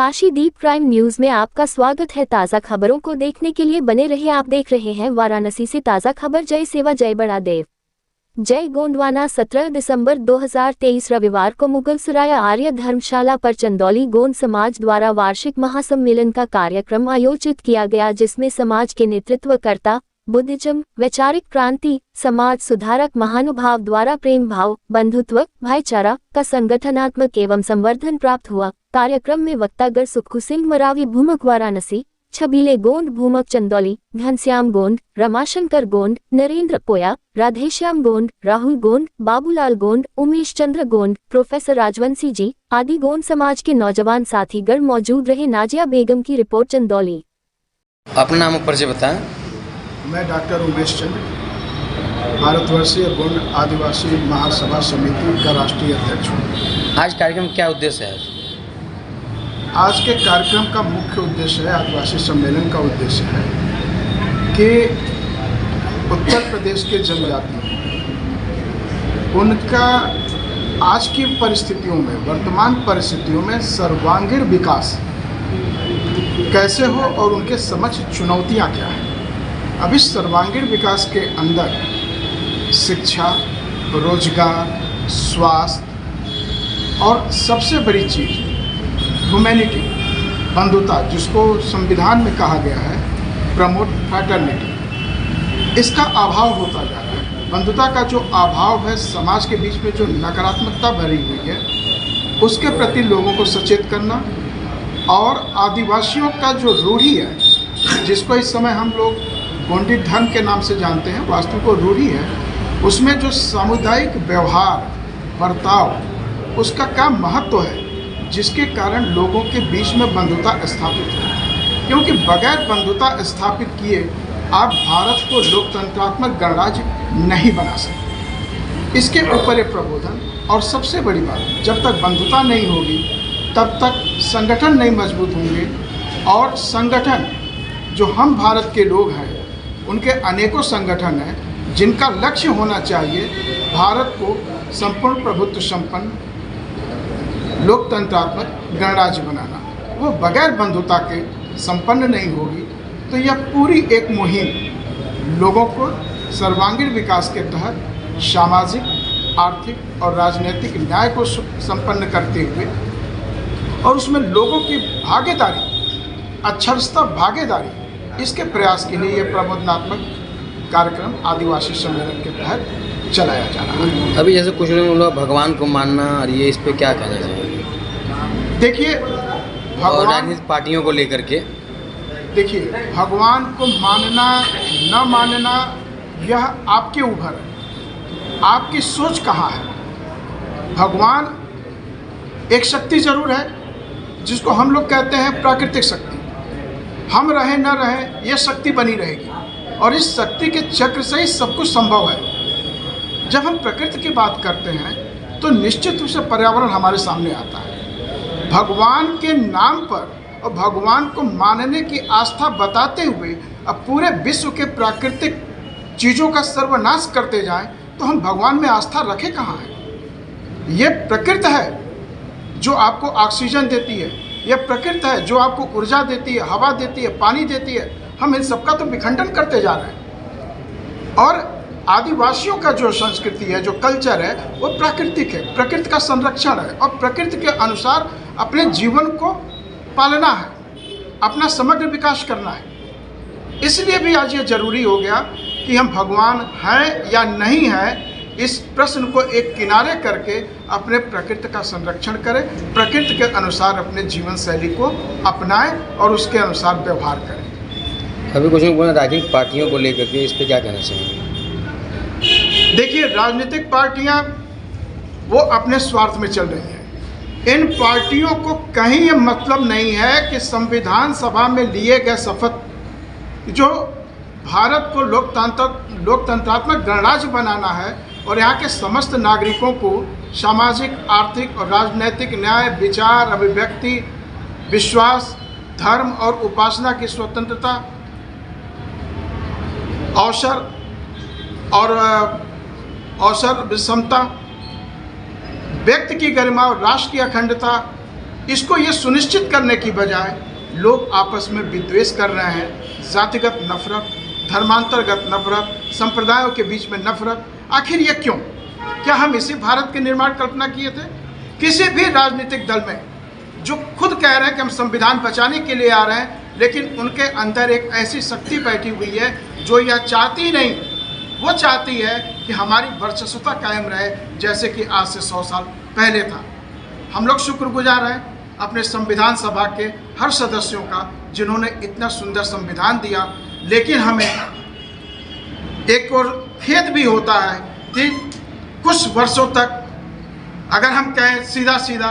काशीदीप prime news में आपका स्वागत है। ताज़ा खबरों को देखने के लिए बने रहिए। आप देख रहे हैं वाराणसी से ताज़ा खबर। जय सेवा जय बड़ा देव जय गोंडवाना। 17 दिसंबर 2023 रविवार को मुगलसराय आर्य धर्मशाला पर चंदौली गोंड समाज द्वारा वार्षिक महासम्मेलन का कार्यक्रम आयोजित किया गया, जिसमें समाज के नेतृत्वकर्ता, बुद्धिज्म, वैचारिक क्रांति, समाज सुधारक महानुभाव द्वारा प्रेम भाव, बंधुत्व, भाईचारा का संगठनात्मक एवं संवर्धन प्राप्त हुआ। कार्यक्रम में वक्तागर सुक्खू सिंह मरावी भूमक वाराणसी, छबीले गोंड भूमक चंदौली, घनश्याम गोंड, रमाशंकर गोंड, नरेंद्र पोया, राधेश्याम गोंड, राहुल गोंड, बाबूलाल गोंड, उमेश चंद्र गोंड, प्रोफेसर राजवंशी जी आदि गोंड समाज के नौजवान साथीगण मौजूद रहे। नाजिया बेगम की रिपोर्ट, चंदौली। अपना नाम और परिचय बताएं। मैं डॉक्टर उमेश चंद्र, भारतवर्षीय गोंड आदिवासी महासभा समिति का राष्ट्रीय अध्यक्ष हूँ। आज कार्यक्रम क्या उद्देश्य है? आज के कार्यक्रम का मुख्य उद्देश्य है, आदिवासी सम्मेलन का उद्देश्य है कि उत्तर प्रदेश के जनजाति उनका आज की परिस्थितियों में, वर्तमान परिस्थितियों में सर्वांगीण विकास कैसे हो और उनके समक्ष चुनौतियाँ क्या हैं। अब इस सर्वांगीण विकास के अंदर शिक्षा, रोजगार, स्वास्थ्य और सबसे बड़ी चीज़ ह्यूमैनिटी, बंधुता, जिसको संविधान में कहा गया है प्रमोट फ्रैटर्निटी, इसका अभाव होता जा रहा है। बंधुता का जो अभाव है, समाज के बीच में जो नकारात्मकता भरी हुई है, उसके प्रति लोगों को सचेत करना, और आदिवासियों का जो रूढ़ी है, जिसको इस समय हम लोग गोंडी धर्म के नाम से जानते हैं, वास्तविक वो रूढ़ी है, उसमें जो सामुदायिक व्यवहार, बर्ताव, उसका क्या महत्व है, जिसके कारण लोगों के बीच में बंधुता स्थापित हो। क्योंकि बगैर बंधुता स्थापित किए आप भारत को लोकतंत्रात्मक गणराज्य नहीं बना सकते। इसके ऊपर एक प्रबोधन, और सबसे बड़ी बात, जब तक बंधुता नहीं होगी तब तक संगठन नहीं मजबूत होंगे, और संगठन जो हम भारत के लोग हैं, उनके अनेकों संगठन हैं जिनका लक्ष्य होना चाहिए भारत को संपूर्ण प्रभुत्व संपन्न लोकतंत्रात्मक गणराज्य बनाना, वो बगैर बंधुता के संपन्न नहीं होगी। तो यह पूरी एक मुहिम लोगों को सर्वांगीण विकास के तहत सामाजिक, आर्थिक और राजनीतिक न्याय को संपन्न करते हुए, और उसमें लोगों की भागीदारी, अक्षरशः भागीदारी, इसके प्रयास के लिए यह प्रबोधनात्मक कार्यक्रम आदिवासी सम्मेलन के तहत चलाया जा रहा है। अभी जैसे कुछ लोग भगवान को मानना, और ये इस पे क्या कहना चाहिए? देखिए, और राजनीतिक पार्टियों को लेकर के, देखिए, भगवान को मानना न मानना यह आपके ऊपर है, आपकी सोच कहाँ है। भगवान एक शक्ति जरूर है, जिसको हम लोग कहते हैं प्राकृतिक शक्ति। हम रहे न रहे, यह शक्ति बनी रहेगी, और इस शक्ति के चक्र से ही सब कुछ संभव है। जब हम प्रकृति की बात करते हैं तो निश्चित रूप से पर्यावरण हमारे सामने आता है। भगवान के नाम पर और भगवान को मानने की आस्था बताते हुए अब पूरे विश्व के प्राकृतिक चीज़ों का सर्वनाश करते जाएं, तो हम भगवान में आस्था रखें कहाँ है। ये प्रकृति है जो आपको ऑक्सीजन देती है, यह प्रकृति है जो आपको ऊर्जा देती है, हवा देती है, पानी देती है। हम इन सबका तो विखंडन करते जा रहे हैं। और आदिवासियों का जो संस्कृति है, जो कल्चर है, वो प्राकृतिक है, प्रकृति का संरक्षण है, और प्रकृति के अनुसार अपने जीवन को पालना है, अपना समग्र विकास करना है। इसलिए भी आज ये जरूरी हो गया कि हम भगवान हैं या नहीं हैं, इस प्रश्न को एक किनारे करके अपने प्रकृति का संरक्षण करें, प्रकृति के अनुसार अपने जीवन शैली को अपनाएं और उसके अनुसार व्यवहार करें। अभी कुछ लोग बोले राजनीतिक पार्टियों को लेकर के, इस पे क्या कहना चाहिए? देखिए, राजनीतिक पार्टियां वो अपने स्वार्थ में चल रही हैं। इन पार्टियों को कहीं ये मतलब नहीं है कि संविधान सभा में लिए गए शपथ, जो भारत को लोकतंत्रात्मक गणराज्य बनाना है और यहाँ के समस्त नागरिकों को सामाजिक, आर्थिक और राजनीतिक न्याय, विचार, अभिव्यक्ति, विश्वास, धर्म और उपासना की स्वतंत्रता, अवसर विषमता, व्यक्ति की गरिमा और राष्ट्र की अखंडता, इसको ये सुनिश्चित करने की बजाय लोग आपस में विद्वेष कर रहे हैं, जातिगत नफरत, धर्मांतरगत नफरत, संप्रदायों के बीच में नफरत। आखिर ये क्यों? क्या हम इसी भारत के निर्माण कल्पना किए थे? किसी भी राजनीतिक दल में जो खुद कह रहे हैं कि हम संविधान बचाने के लिए आ रहे हैं, लेकिन उनके अंदर एक ऐसी शक्ति बैठी हुई है जो यह चाहती नहीं, वो चाहती है कि हमारी वर्चस्वता कायम रहे जैसे कि आज से 100 साल पहले था। हम लोग शुक्रगुजार हैं अपने संविधान सभा के हर सदस्यों का जिन्होंने इतना सुंदर संविधान दिया, लेकिन हमें एक और खेद भी होता है कि कुछ वर्षों तक अगर हम कहें सीधा सीधा